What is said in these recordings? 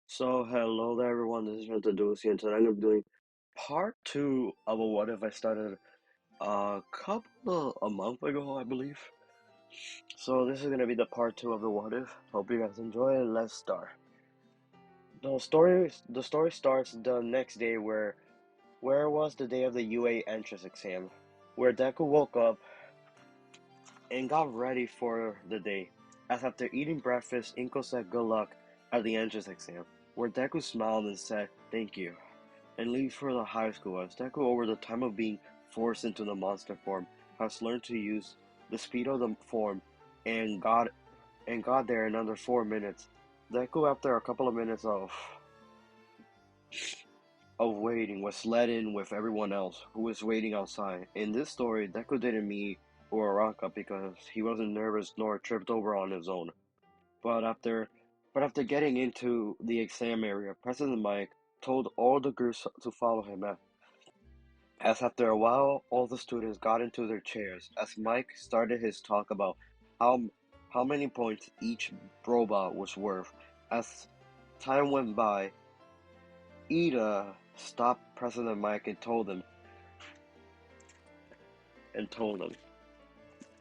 So hello there everyone, this is Introducing and tonight I'm doing part two of a what if I started a month ago, I believe. So this is gonna be the part two of the what if. Hope you guys enjoy it. Let's start. The story starts the next day where was the day of the UA entrance exam, where Deku woke up and got ready for the day. As after eating breakfast, Inko said good luck at the entrance exam, where Deku smiled and said thank you, and leaves for the high school as Deku, over the time of being forced into the monster form, has learned to use the speed of the form and got there in under 4 minutes. Deku, after a couple of minutes of waiting, was let in with everyone else who was waiting outside. In this story, Deku didn't meet Uraraka because he wasn't nervous nor tripped over on his own. But after but after getting into the exam area, President Mike told all the groups to follow him as after a while all the students got into their chairs as Mike started his talk about how how many points each robot was worth. As time went by, Ida stopped President Mike and told him,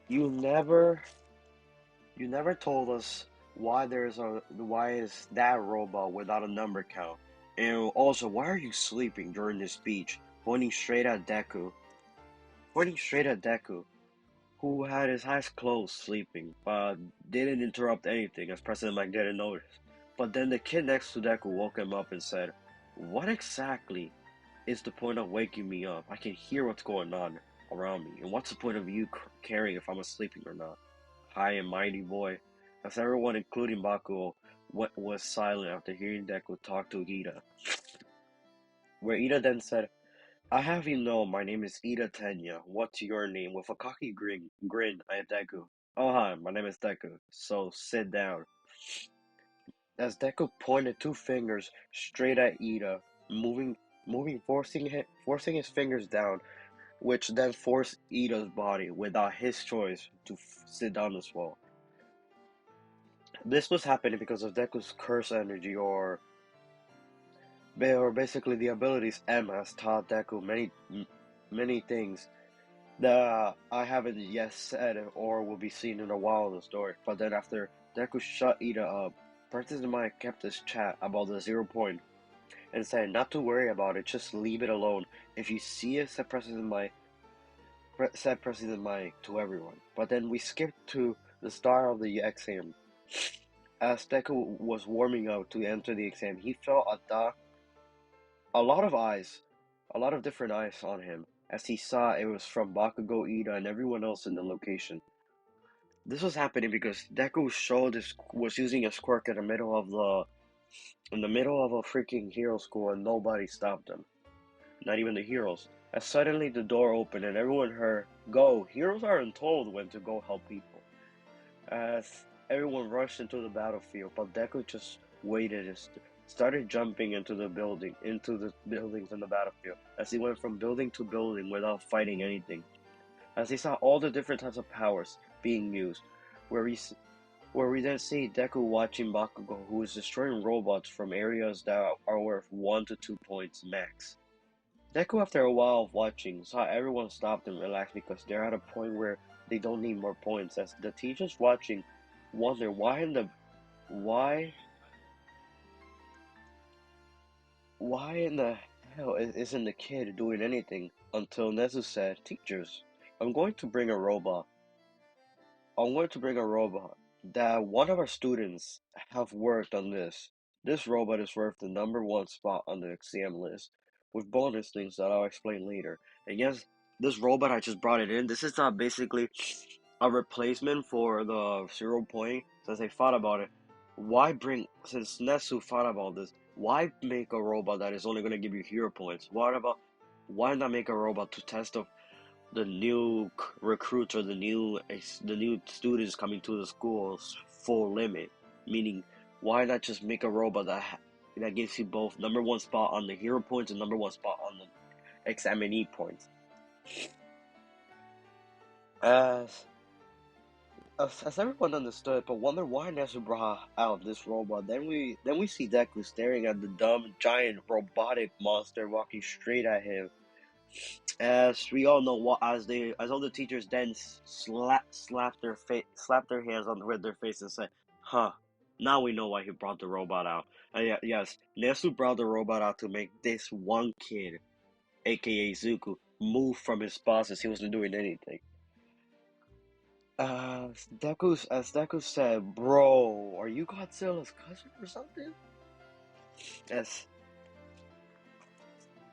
You never told us why is that robot without a number count? And also, why are you sleeping during this speech? Pointing straight at Deku, who had his eyes closed, sleeping, but didn't interrupt anything as President Mike didn't notice. But then the kid next to Deku woke him up and said, What exactly is the point of waking me up? I can hear what's going on around me, and what's the point of you caring if I'm sleeping or not? High and mighty boy, as everyone, including Bakuo, was silent after hearing Deku talk to Ida, where Ida then said, I have you know my name is Ida Tenya. What's your name? With a cocky grin at Deku. Oh hi, my name is Deku. So sit down. As Deku pointed two fingers straight at Ida, moving, forcing his fingers down, which then forced Ida's body, without his choice, to sit down as well. This was happening because of Deku's curse energy, or basically the abilities M has taught Deku many things that I haven't yet said or will be seen in a while in the story. But then after Deku shut Ida up, President Mike kept his chat about the 0 point and said not to worry about it, just leave it alone. If you see it, said President Mike to everyone. But then we skipped to the start of the exam. As Deku was warming up to enter the exam, he felt a lot of eyes, a lot of different eyes on him, as he saw it was from Bakugo, Ida, and everyone else in the location. This was happening because Deku was using his quirk in the middle of a freaking hero school, and nobody stopped him, not even the heroes. As suddenly the door opened and everyone heard, "Go! Heroes aren't told when to go help people." As everyone rushed into the battlefield, but Deku just waited and started jumping into the buildings in the battlefield, as he went from building to building without fighting anything. As he saw all the different types of powers being used, where we where we then see Deku watching Bakugo, who is destroying robots from areas that are worth 1 to 2 points max. Deku, after a while of watching, saw everyone stop and relax because they're at a point where they don't need more points, as the teachers watching wonder why why in the hell isn't the kid doing anything, until Nezu said, Teachers, I'm going to bring a robot. I'm going to bring a robot that one of our students have worked on this. This robot is worth the number 1 spot on the exam list, with bonus things that I'll explain later. And yes, this robot, I just brought it in. This is not basically a replacement for the 0 point. Since they thought about it, since Nesu thought about this, why make a robot that is only going to give you hero points? Why not make a robot to test the new recruits, or the new students coming to the school's full limit? Meaning, why not just make a robot that gives you both number 1 spot on the hero points and number 1 spot on the examinee points? As as everyone understood, but wondered why Nezu brought out this robot. Then we see Deku staring at the dumb giant robotic monster walking straight at him. As we all know, what as all the teachers then slap their hands on with their face and say, "Huh, now we know why he brought the robot out." And yes, Nezu brought the robot out to make this one kid, aka Izuku, move from his spot as he wasn't doing anything. Deku said, "Bro, are you Godzilla's cousin or something?" As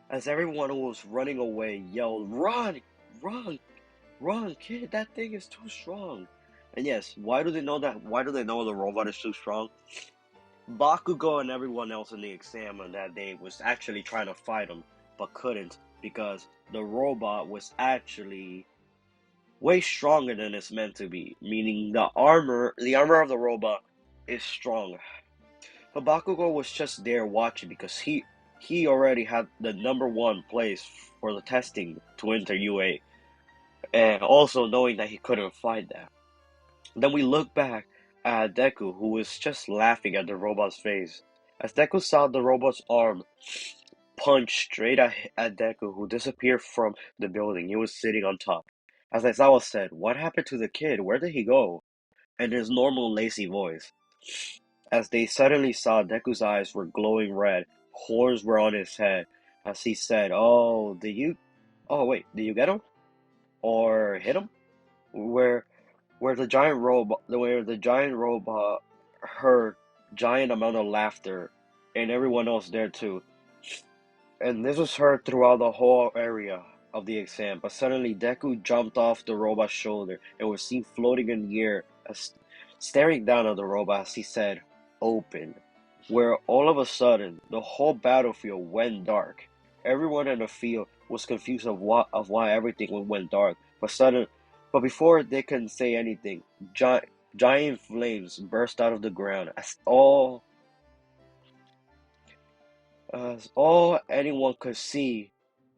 as everyone who was running away yelled, "Run, run, run, kid! That thing is too strong." And yes, why do they know that? Why do they know the robot is too strong? Bakugo and everyone else in the exam on that day was actually trying to fight him, but couldn't because the robot was actually way stronger than it's meant to be, meaning the armor of the robot is strong. But Bakugo was just there watching because he already had the number one place for the testing to enter UA, and also knowing that he couldn't fight that. Then we look back at Deku, who was just laughing at the robot's face. As Deku saw the robot's arm punch straight at Deku, who disappeared from the building he was sitting on top. As Aizawa said, "What happened to the kid? Where did he go?" In his normal lazy voice. As they suddenly saw Deku's eyes were glowing red, horns were on his head, as he said, "Oh, did you get him? Or hit him?" Where where the giant robot heard giant amount of laughter and everyone else there too. And this was heard throughout the whole area of the exam, but suddenly Deku jumped off the robot's shoulder and was seen floating in the air, staring down at the robot as he said, "Open." Where all of a sudden, the whole battlefield went dark. Everyone in the field was confused of why everything went dark, but before they could say anything, giant flames burst out of the ground as all anyone could see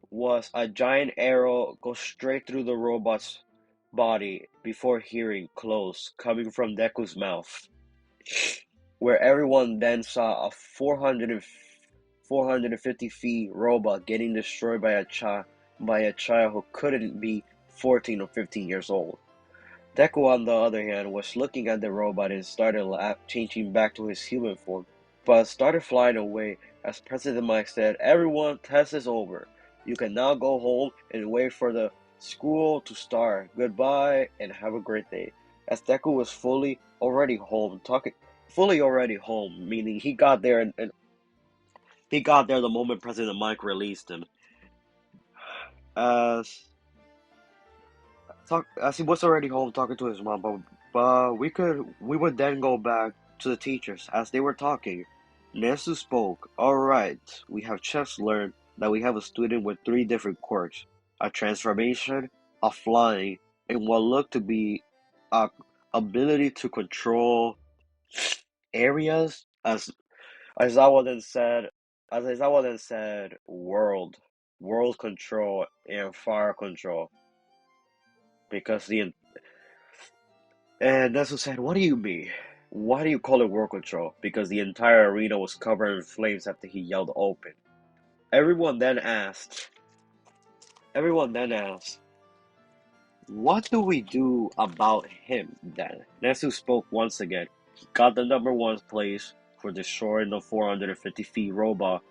was a giant arrow go straight through the robot's body before hearing close coming from Deku's mouth, where everyone then saw a 450 feet robot getting destroyed by a child who couldn't be 14 or 15 years old. Deku, on the other hand, was looking at the robot and started changing back to his human form, but started flying away as President Mike said, "Everyone, test is over. You can now go home and wait for the school to start. Goodbye and have a great day." As Deku was fully already home, meaning he got there and he got there the moment President Mike released him. As as he was already home talking to his mom, but we would then go back to the teachers as they were talking. Nesu spoke. "All right, we have just learned that we have a student with three different quirks: a transformation, a flying, and what looked to be a ability to control areas." Aizawa then said, as Aizawa then said, world control and fire control, because the And Nezu said, "What do you mean? Why do you call it world control?" Because the entire arena was covered in flames after he yelled open. Everyone then asked, "What do we do about him then?" Nezu spoke once again. He got the number one place for destroying the 450 feet robot,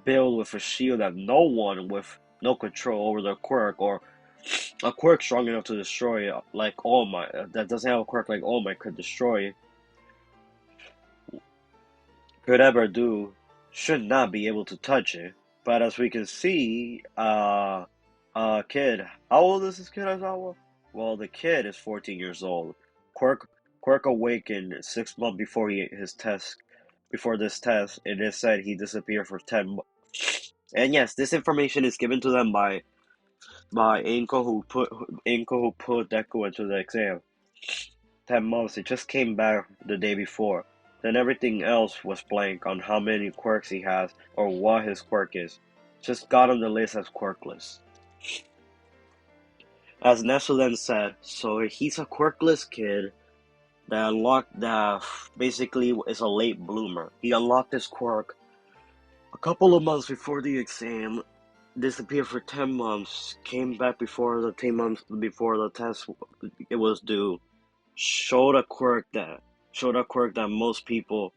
built with a shield that no one with no control over the quirk or a quirk strong enough to destroy like All Might, that doesn't have a quirk like All Might could destroy, could ever do, should not be able to touch it. But as we can see, kid, how old is this kid, Aizawa? Well, the kid is 14 years old. Quirk, Quirk awakened 6 months before this test, and it said he disappeared for 10 months. And yes, this information is given to them by Inko who put Deku into the exam. 10 months. It just came back the day before. Then everything else was blank on how many quirks he has or what his quirk is. Just got on the list as quirkless. As Nestle then said, "So he's a quirkless kid. that unlocked that basically is a late bloomer. He unlocked his quirk a couple of months before the exam, disappeared for 10 months, came back before the 10 months before the test it was due, showed a quirk that most people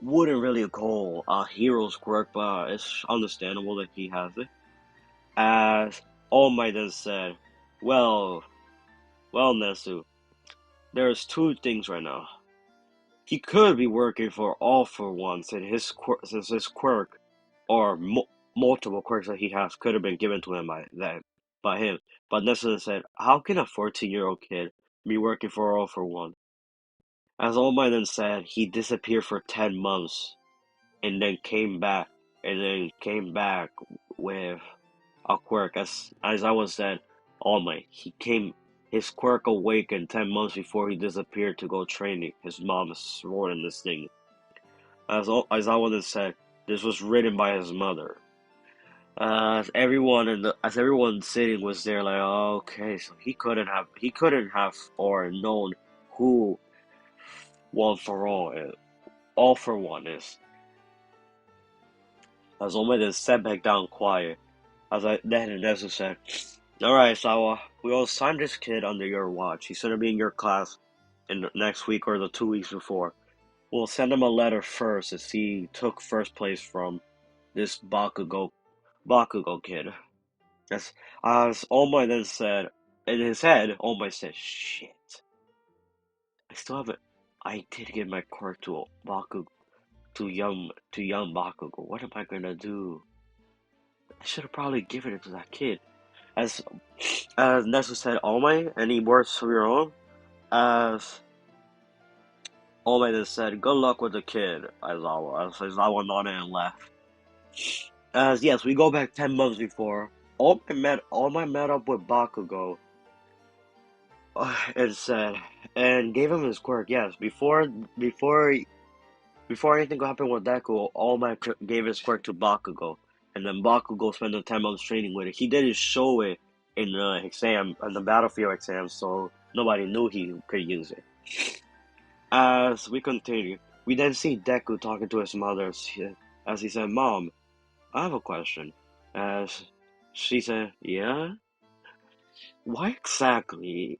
wouldn't really call a hero's quirk, but it's understandable that he has it. As All Might then said, well, well, Nesu, there's two things right now. He could be working for All for One since his quirk, or multiple quirks that he has, could have been given to him by him. But Nesu said, how can a 14-year-old kid be working for All for One? As All Might then said, he disappeared for 10 months and then came back with a quirk. As Aizawa said, All Might, his quirk awakened 10 months before he disappeared to go training. His mom swore in this thing. As Aizawa then said, this was written by his mother. As everyone sitting was there, like, oh, okay, so he couldn't have or known who all for one is. As Omid then sat back down quiet, then Nezu said, alright, Sawa, we'll assign this kid under your watch. He's gonna be in your class in the next week or the 2 weeks before. We'll send him a letter first as he took first place from this Bakugo kid. As All Might then said, in his head, All Might said, shit. I still haven't. I did give my quirk to young Bakugo. What am I gonna do? I should have probably given it to that kid. As Nesu said, All Might, any words of your own? As All Might then said, good luck with the kid, Aizawa. As Aizawa nodded and left. As yes, we go back 10 months before. All Might met up with Bakugo and said, and gave him his quirk. Yes, before anything happened with Deku, All Might gave his quirk to Bakugo, and then Bakugo spent the 10 months training with it. He didn't show it in the battlefield exam, so nobody knew he could use it. As we continue, we then see Deku talking to his mother, as he said, "Mom, I have a question." As she said, "Yeah? Why exactly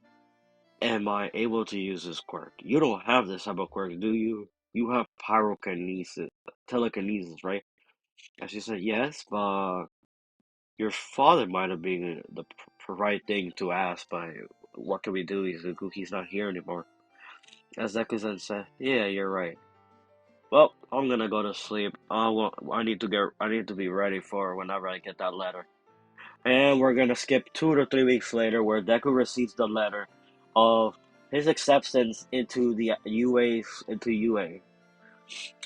am I able to use this quirk? You don't have this type of quirk, do you? You have telekinesis, right?" And she said, yes, but your father might have been the right thing to ask, but what can we do? He's not here anymore. As Deku said, yeah, you're right. Well, I'm gonna go to sleep. I need to be ready for whenever I get that letter. And we're gonna skip 2 to 3 weeks later, where Deku receives the letter of his acceptance into the UA.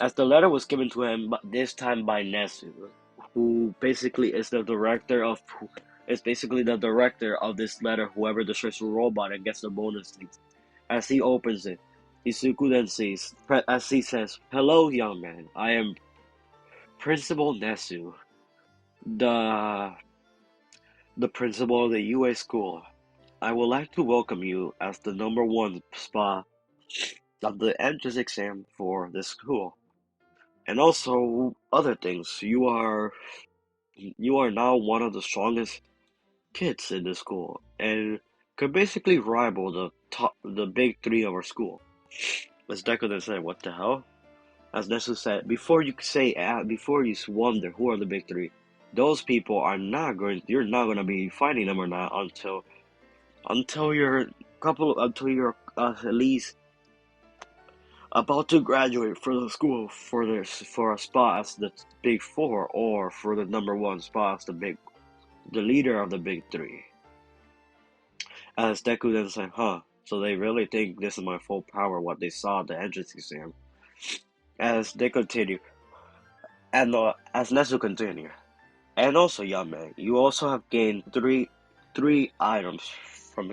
As the letter was given to him, this time by Nesu, who basically is basically the director of this letter. Whoever destroys the robot and gets the bonus things. As he opens it, Izuku then as he says, "Hello, young man. I am Principal Nesu, the principal of the UA school. I would like to welcome you as the number one spot of the entrance exam for this school. And also other things. You are now one of the strongest kids in the school and could basically rival the big three of our school." As Deku then said, "What the hell?" As Nesu said, before you wonder who are the big three, those people you're not going to be fighting them or not until you're at least about to graduate for the school for a spot as the big four, or for the number one spot as the leader of the big three." As Deku then said, huh, so they really think this is my full power, what they saw at the entrance exam. As they continue, and as Nezu continue, and also, young man, you also have gained three items from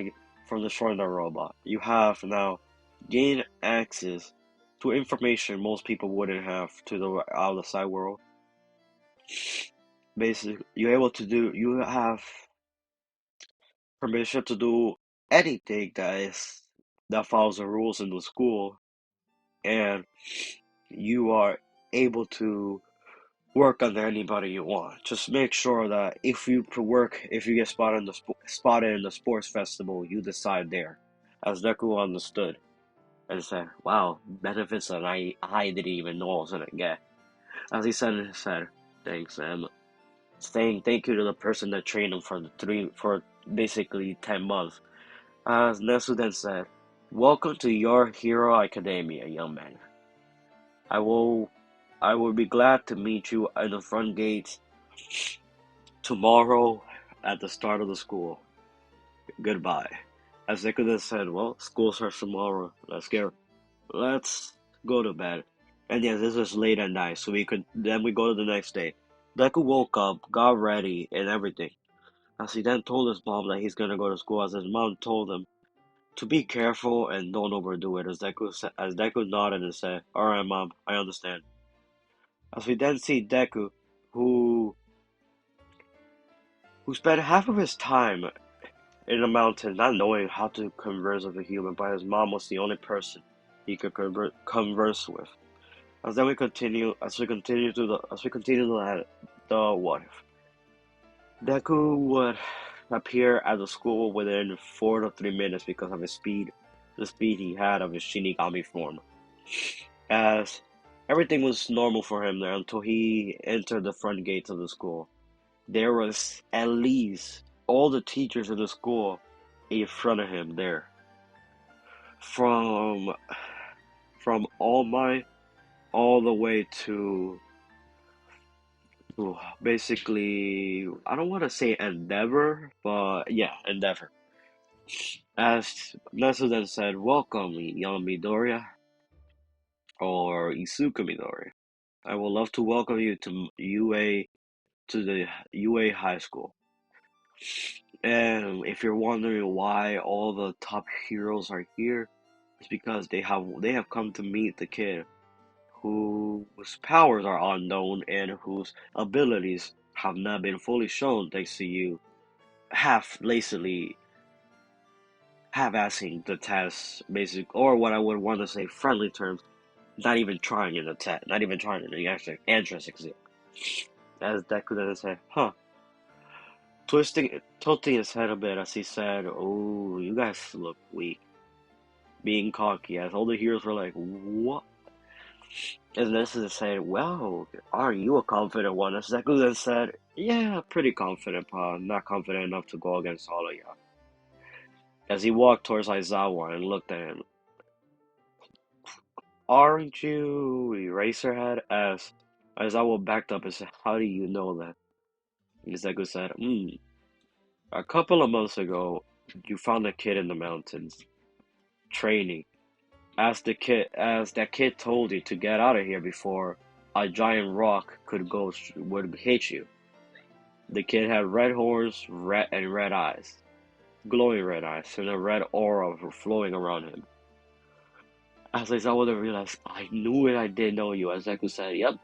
destroying the robot. You have now gained access to information most people wouldn't have to the outside world. Basically, you have permission to do anything that is that follows the rules in the school, and you are able to work under anybody you want. Just make sure that if you get spotted in the sports festival, you decide there. As Deku understood and said, "Wow, benefits that I didn't even know I was gonna get." As he said, "Thanks, and saying thank you to the person that trained him for basically 10 months." As Nesu then said, "Welcome to your hero academia, young man. I will I will be glad to meet you in the front gates tomorrow at the start of the school. Goodbye." As Deku then said, "Well, school starts tomorrow. Let's go to bed." And yes, this was late at night, so we go to the next day. Deku woke up, got ready, and everything. As he then told his mom that he's gonna go to school, as his mom told him to be careful and don't overdo it. As Deku nodded and said, "Alright, mom, I understand." As we then see Deku, who spent half of his time in a mountain, not knowing how to converse with a human, but his mom was the only person he could converse with. As we continue the what if, Deku would appear at the school within 4 to 3 minutes because of the speed he had of his Shinigami form. As everything was normal for him there until he entered the front gates of the school. There was at least all the teachers in the school in front of him there. From All Might all the way to basically, I don't want to say Endeavor, but yeah, Endeavor. As Nesu then said, "Welcome, young Midoriya, or Izuku Midoriya. I would love to welcome you to the UA High School. And if you're wondering why all the top heroes are here, it's because they have come to meet the kid whose powers are unknown and whose abilities have not been fully shown thanks to you half lazily half-assing the test, or what I would want to say friendly terms, not even trying in the test, not even trying in the actual entrance exam." As Deku then said, "Huh," tilting his head a bit as he said, "Oh, you guys look weak." Being cocky, as all the heroes were like, "What?" And Nessus said, "Well, are you a confident one?" As Deku then said, "Yeah, pretty confident, pa. Not confident enough to go against all of you." As he walked towards Aizawa and looked at him, "Aren't you Eraserhead?" As Aizawa backed up and said, "How do you know that?" And Deku said, "A couple of months ago, you found a kid in the mountains, training. As that kid told you to get out of here before a giant rock would hit you. The kid had red horns, red eyes, glowing red eyes, and a red aura flowing around him." As Aizawa then realized, "I knew it, I did know you." As Deku said, "Yep,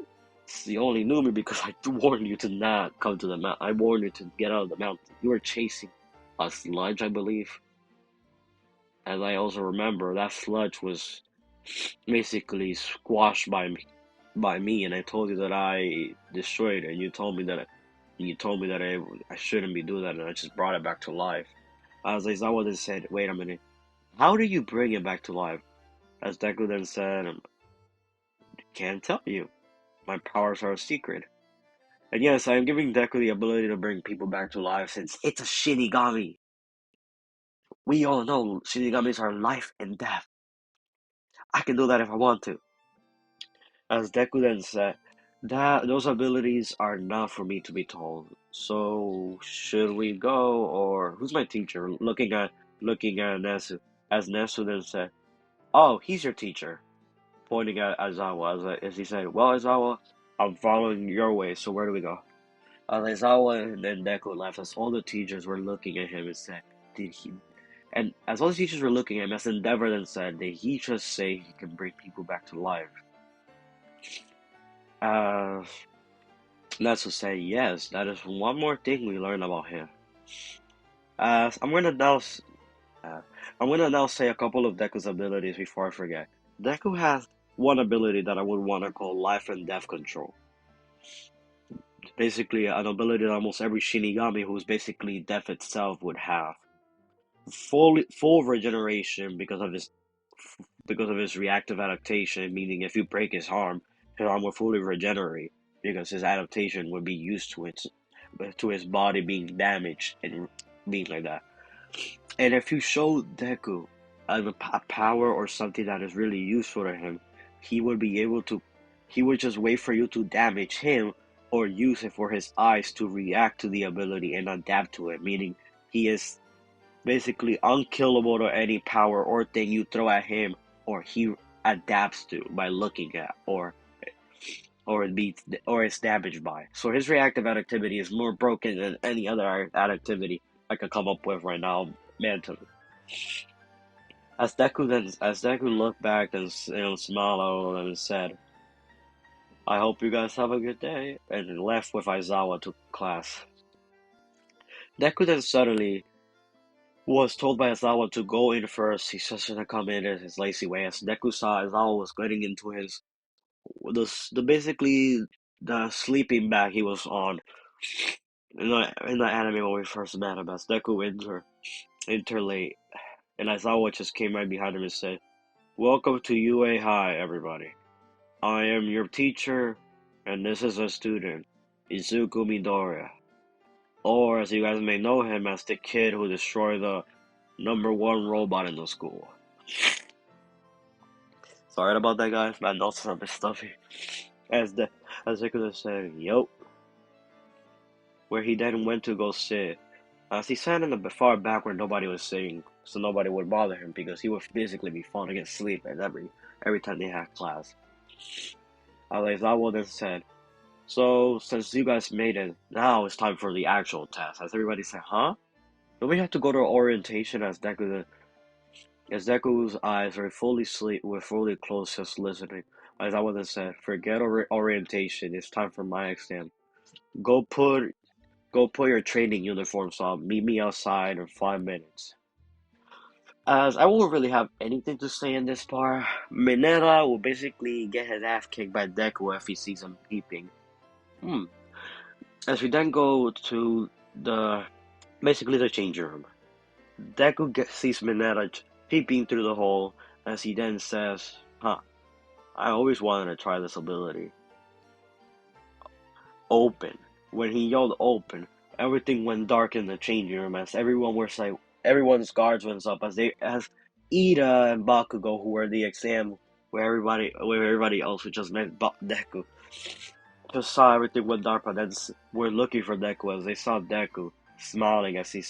you only knew me because I warned you to not come to the mountain. I warned you to get out of the mountain. You were chasing a sludge, I believe." As I also remember, that sludge was basically squashed by me, and I told you that I destroyed it, and you told me that I shouldn't be doing that, and I just brought it back to life." As Aizawa then said, "Wait a minute, how do you bring it back to life?" As Deku then said, "Can't tell you. My powers are a secret." And yes, I am giving Deku the ability to bring people back to life since it's a Shinigami. We all know Shinigamis are life and death. I can do that if I want to. As Deku then said, that those abilities are not for me to be told. So should we go, or who's my teacher? Looking at Nesu. As Nesu then said, "Oh, he's your teacher," pointing at Aizawa as he said, "Well, Aizawa, I'm following your way, so where do we go?" Aizawa and then Deku left as all the teachers were looking at him and said, "Did he?" And as all the teachers were looking at him, as Endeavor then said, "Did he just say he can bring people back to life?" Uh, let's just say yes. That is one more thing we learned about him. I'm gonna now. I'm gonna now say a couple of Deku's abilities before I forget. Deku has one ability that I would want to call life and death control. Basically, an ability that almost every Shinigami who's basically death itself would have. Full regeneration because of his reactive adaptation, meaning if you break his arm will fully regenerate because his adaptation would be used to his body being damaged and being like that. And if you show Deku a power or something that is really useful to him, he would be able to. He would just wait for you to damage him or use it for his eyes to react to the ability and adapt to it, meaning he is basically unkillable to any power or thing you throw at him or he adapts to by looking at or is damaged by. So his reactive activity is more broken than any other activity I could come up with right now mentally. As Deku looked back and smiled at them and said, "I hope you guys have a good day," and left with Aizawa to class. Deku then suddenly was told by Aizawa to go in first. He's just gonna come in his lazy way. As Deku saw Aizawa was getting into the basically the sleeping bag he was on in the anime when we first met him. As Deku enter late, and Aizawa just came right behind him and said, "Welcome to UA High, everybody. I am your teacher, and this is a student, Izuku Midoriya, or as you guys may know him as the kid who destroyed the #1 robot in the school." Sorry about that, guys. My notes are a bit stuffy. As I could have said, "Yup," where he then went to go sit. As he sat in the far back where nobody was sitting, so nobody would bother him because he would basically be falling asleep at every time they had class. Aizawa then said, "So, since you guys made it, now it's time for the actual test." As everybody said, "Huh? Don't we have to go to orientation?" As Deku's eyes were fully closed, just listening. Aizawa then said, "Forget orientation. It's time for my exam. Go put Go put your training uniforms on. Meet me outside in 5 minutes." As I won't really have anything to say in this part, Mineta will basically get his ass kicked by Deku if he sees him peeping. As we then go to basically the change room. Deku sees Mineta peeping through the hole as he then says, "Huh, I always wanted to try this ability." Open. When he yelled open, everything went dark in the changing room as everyone's guards went up as Ida and Bakugo, who were the exam where everybody else who just met Deku, just saw everything went dark, but then were looking for Deku as they saw Deku smiling as he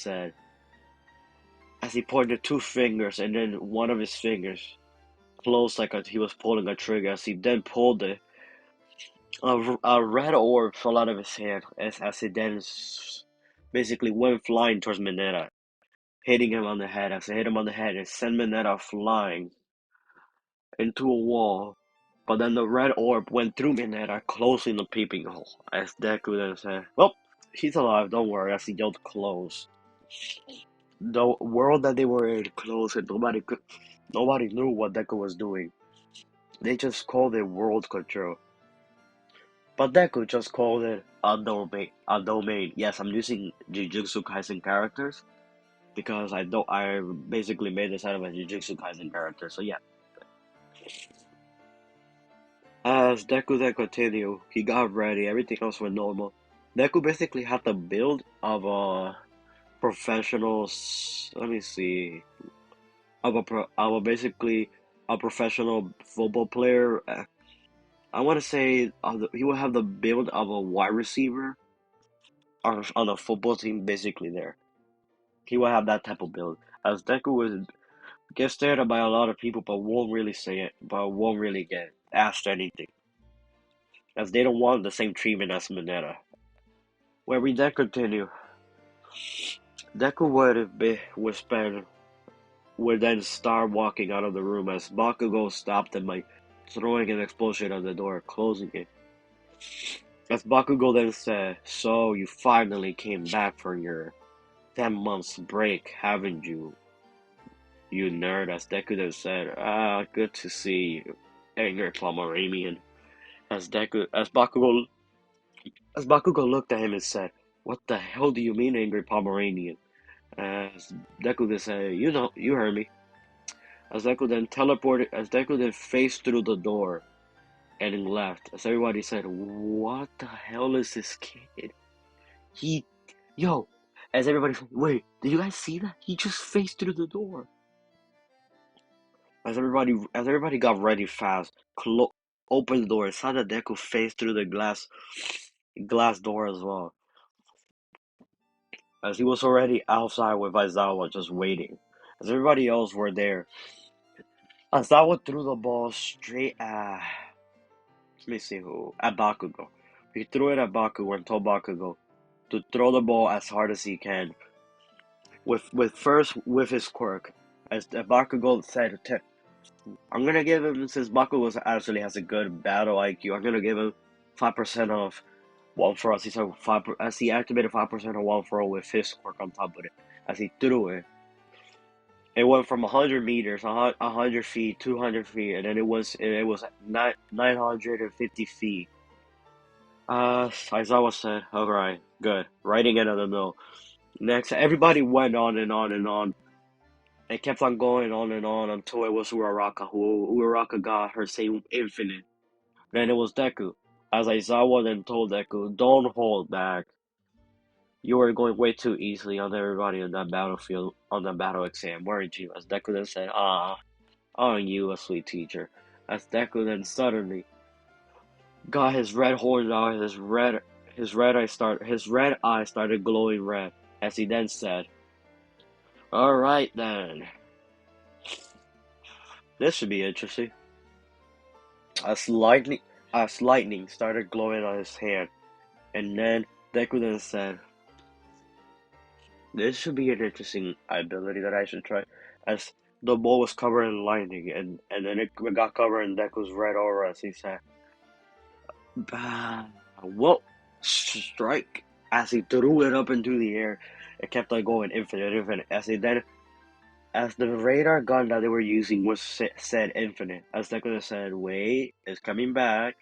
pointed two fingers and then one of his fingers closed like he was pulling a trigger. As he then pulled it, a red orb fell out of his hand as it then basically went flying towards Mineta, hitting him on the head. As it hit him on the head, it sent Mineta flying into a wall. But then the red orb went through Mineta, closing the peeping hole. As Deku then said, "Well, he's alive, don't worry," as he yelled close. The world that they were in closed and nobody knew what Deku was doing. They just called it world control. But Deku just called it a domain. A domain. Yes, I'm using Jujutsu Kaisen characters because I basically made this out of a Jujutsu Kaisen character. So yeah. As Deku then continued, he got ready. Everything else went normal. Deku basically had the build of a professional. Let me see. Basically a professional football player. I want to say he will have the build of a wide receiver on a football team, basically there. He will have that type of build. As Deku would get stared at by a lot of people, but won't really say it, but won't really get asked anything, as they don't want the same treatment as Mineta. Where we then continue, Deku would then start walking out of the room as Bakugo stopped him by throwing an explosion at the door, closing it. As Bakugo then said, "So you finally came back from your 10 months break, haven't you?" You nerd, as Deku then said. Ah, good to see you, angry Pomeranian. As Bakugo looked at him and said, "What the hell do you mean, angry Pomeranian?" As Deku then said, "You know, you heard me." As Deku then faced through the door and left. As everybody said, "What the hell is this kid?" He, yo, as everybody said, "Wait, did you guys see that? He just faced through the door." As everybody got ready fast, opened the door, saw that Deku face through the glass door as well, as he was already outside with Aizawa just waiting. As everybody else were there, Aizawa threw the ball straight at, let me see who, at Bakugo. He threw it at Bakugo and told Bakugo to throw the ball as hard as he can, with his quirk. As Bakugo said, I'm gonna give him, since Bakugo actually has a good battle IQ, I'm gonna give him 5% of one for us. He said as he activated 5% of one for all with his quirk on top of it. As he threw it, it went from 100 meters, 100 feet, 200 feet, and then it was 950 feet. Aizawa said, "Alright, good. Writing it on the note." Next, everybody went on and on and on. It kept on going on and on until it was Uraraka, who Uraraka got her same infinite. Then it was Deku. As Aizawa then told Deku, "Don't hold back. You were going way too easily on everybody on that battlefield, on the battle exam, weren't you?" As Deku then said, "Ah, aren't you a sweet teacher?" As Deku then suddenly got his red horns out, his red eye started glowing red. As he then said, "All right then, this should be interesting." As lightning, as lightning started glowing on his hand, and then Deku then said, "This should be an interesting ability that I should try." As the ball was covered in lightning, and then it got covered in Deku's red aura, as he said, "Bah, well, strike." As he threw it up into the air, it kept on going infinite, infinite. As the radar gun that they were using was said infinite, as Deku then said, "Wait, it's coming back."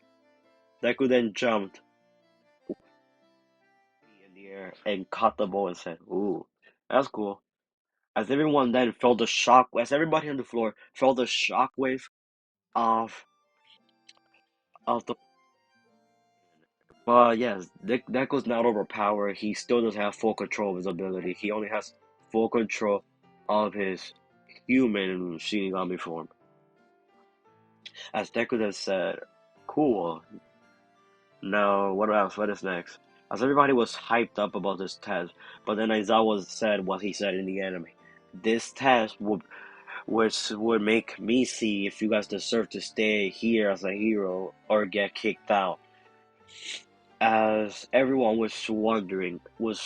Deku then jumped in the air and caught the ball and said, "Ooh, that's cool." As everybody on the floor felt the shockwave of the. Yes, Deku's not overpowered. He still doesn't have full control of his ability. He only has full control of his human Shinigami form. As Deku then said, "Cool. Now, what else? What is next?" As everybody was hyped up about this test, but then Aizawa said what he said in the anime. This test would make me see if you guys deserve to stay here as a hero or get kicked out. As everyone was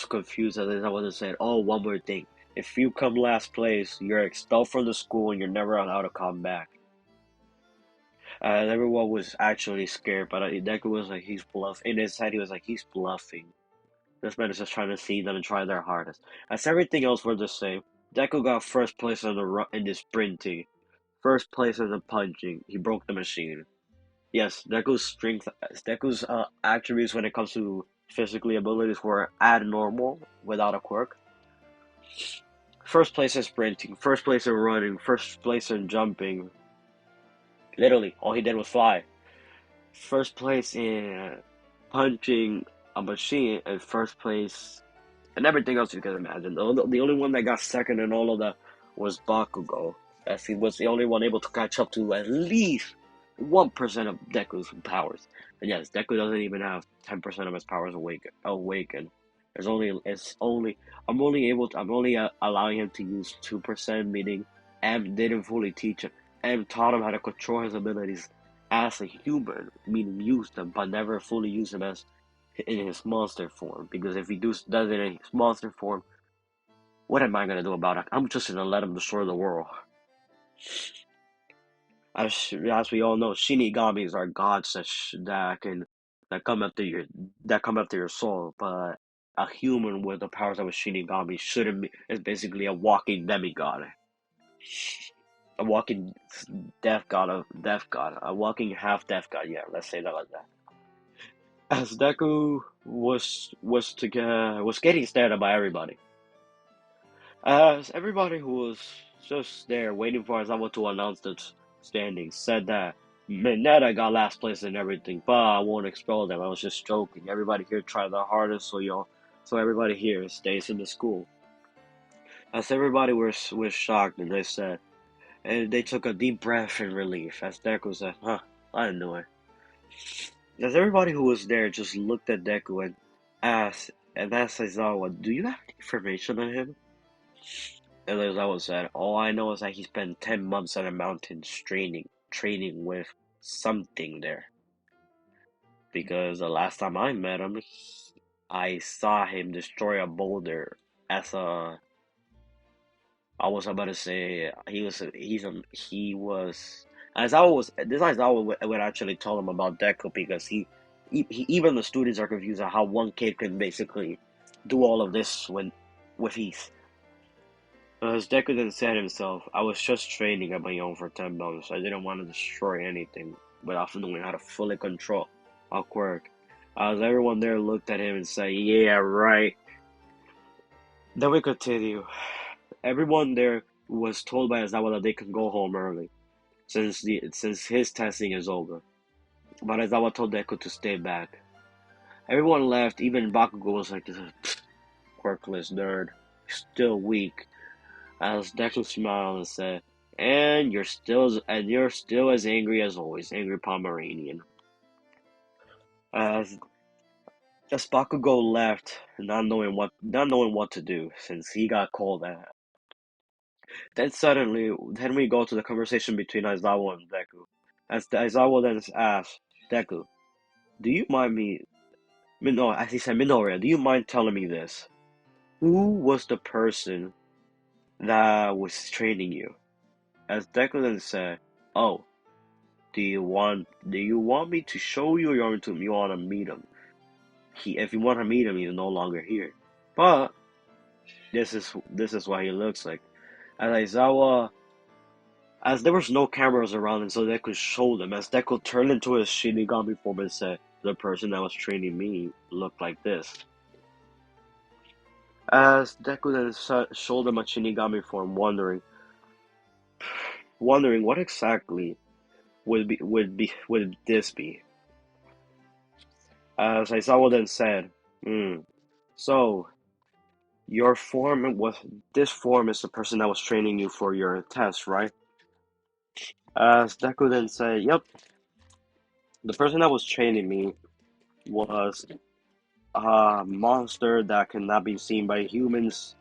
confused, as I was said, "Oh, one more thing. If you come last place, you're expelled from the school and you're never allowed to come back." And everyone was actually scared, but Deku was like, he's bluffing. In his head, he was like, he's bluffing. This man is just trying to see them and try their hardest. As everything else were the same, Deku got first place in the sprinting, first place in the punching. He broke the machine. Yes, Deku's attributes when it comes to physically abilities were abnormal without a quirk. First place in sprinting, first place in running, first place in jumping. Literally, all he did was fly. First place in punching a machine, and first place and everything else you can imagine. The only one that got second in all of that was Bakugo, as he was the only one able to catch up to at least 1% of Deku's powers. And yes, Deku doesn't even have 10% of his powers awakened. I'm only allowing him to use 2%, meaning M didn't fully teach him. M taught him how to control his abilities as a human, meaning use them, but never fully use them as in his monster form. Because if he does it in his monster form, what am I gonna do about it? I'm just gonna let him destroy the world. As we all know, Shinigamis are gods that come after your soul. But a human with the powers of a Shinigami shouldn't be, is basically a walking demigod. A walking death god, a walking half death god. Yeah, let's say that like that. As Deku was getting stared at by everybody, as everybody who was just there waiting for Aizawa to announce the standings said that Mineta got last place and everything, but I won't expel them. I was just joking. Everybody here tried their hardest, so everybody here stays in the school. As everybody was shocked, and they took a deep breath in relief. As Deku said, "Huh, I knew it." As everybody who was there just looked at Deku and asked Aizawa, "Do you have any information on him?" And Aizawa said, "All I know is that he spent 10 months on a mountain training with something there. Because the last time I met him, I saw him destroy a boulder as a I was about to say he was as I was this is I would actually tell him about Deku because even the students are confused on how one kid can basically do all of this with ease. As Deku then said himself, I was just training on my own for 10 months. I didn't want to destroy anything without knowing how to fully control a Quirk. As everyone there looked at him and said, "Yeah, right." Then we continue. Everyone there was told by Aizawa that they could go home early, since his testing is over. But Aizawa told Deku to stay back. Everyone left, even Bakugo was like, this quirkless nerd, still weak. As Deku smiled and said, you're still as angry as always, angry Pomeranian. As as Bakugo left, not knowing what to do, since he got called out. Then we go to the conversation between Aizawa and Deku. As Aizawa then asks Deku, "Do you mind me?" No, as he said, "Minoria, do you mind telling me this? Who was the person that was training you?" As Deku then said, "Oh, do you want me to show you, or you want to meet him? If you want to meet him, he's no longer here. But this is what he looks like." As Aizawa As there was no cameras around him so they could show them, as Deku turned into his Shinigami form and said, "The person that was training me looked like this." As Deku then showed him a Shinigami form, wondering what exactly would this be. As Aizawa then said, so your form was this form is the person that was training you for your test, right?" As Deku then said, "Yep, the person that was training me was a monster that cannot be seen by humans,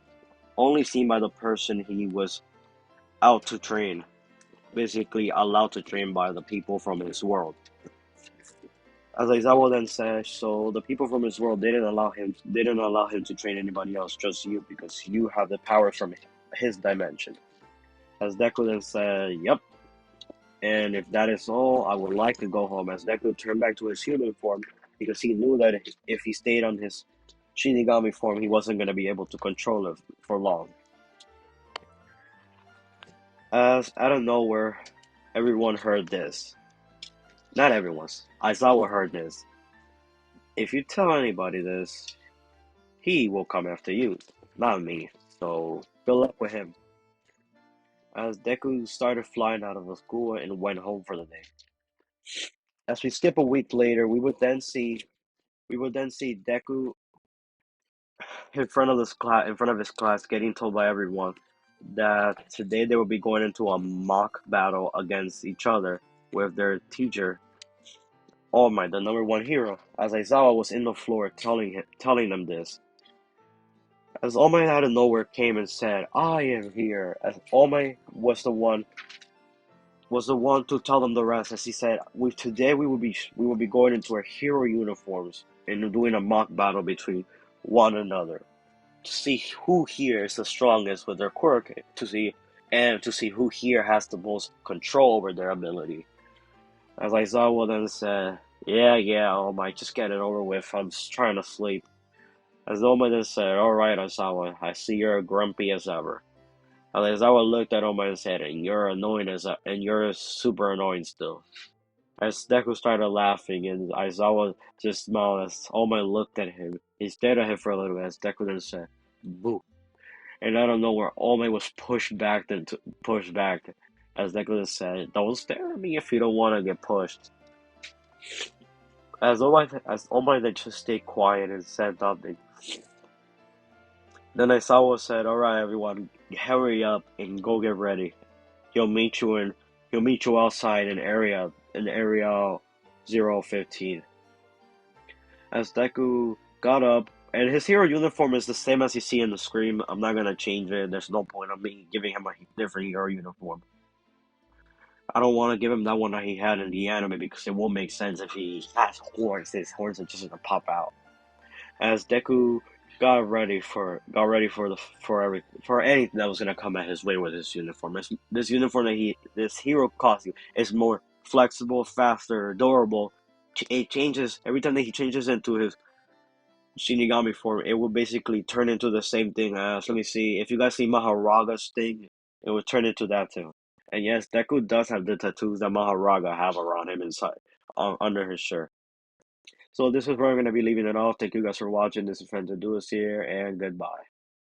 only seen by the person he was out to train. Basically, allowed to train by the people from his world." As Aizawa then says, so the people from his world didn't allow him to train anybody else, just you, because you have the power from his dimension. As Deku then said, "Yep, and if that is all, I would like to go home." As Deku turned back to his human form, because he knew that if he stayed on his Shinigami form, he wasn't going to be able to control it for long. As out of nowhere, everyone heard this. Not everyone. Aizawa heard this. "If you tell anybody this, he will come after you, not me. So good luck with him." As Deku started flying out of the school and went home for the day. As we skip a week later, we would then see Deku in front of his class, getting told by everyone that today they will be going into a mock battle against each other with their teacher, All Might, the number one hero. As Aizawa was in the floor telling them this. As All Might out of nowhere came and said, "I am here." As All Might was the one to tell them the rest. As he said, today we will be going into our hero uniforms and doing a mock battle between one another to see who here is the strongest with their quirk, to see who here has the most control over their ability. As Aizawa then said, "Yeah, All Might, just get it over with. I'm just trying to sleep." As All Might then said, "All right, Aizawa, I see you're grumpy as ever. And Aizawa looked at Oma and said, "And you're annoying and you're super annoying still." As Deku started laughing, and Aizawa just smiled as Oma looked at him. He stared at him for a little as Deku then said, "Boo." And out of nowhere, All was pushed back. As Nicholas said, "Don't stare at me if you don't want to get pushed." All Might then just stayed quiet and said nothing. Then Aizawa said, "Alright everyone, hurry up and go get ready. He'll meet you in he'll meet you outside in area 015. As Deku got up, and his hero uniform is the same as you see in the screen. I'm not gonna change it. There's no point of me giving him a different hero uniform. I don't want to give him that one that he had in the anime because it won't make sense if he has horns. His horns are just gonna pop out. As Deku got ready for anything that was gonna come at his way with his uniform. This uniform this hero costume is more flexible, faster, durable. It changes every time that he changes into his Shinigami form. It will basically turn into the same thing as, let me see, if you guys see Maharaga's thing, it will turn into that too. And yes, Deku does have the tattoos that Maharaga have around him inside, under his shirt. So this is where I'm going to be leaving it off. Thank you guys for watching. This is Friends and Duos here, and goodbye.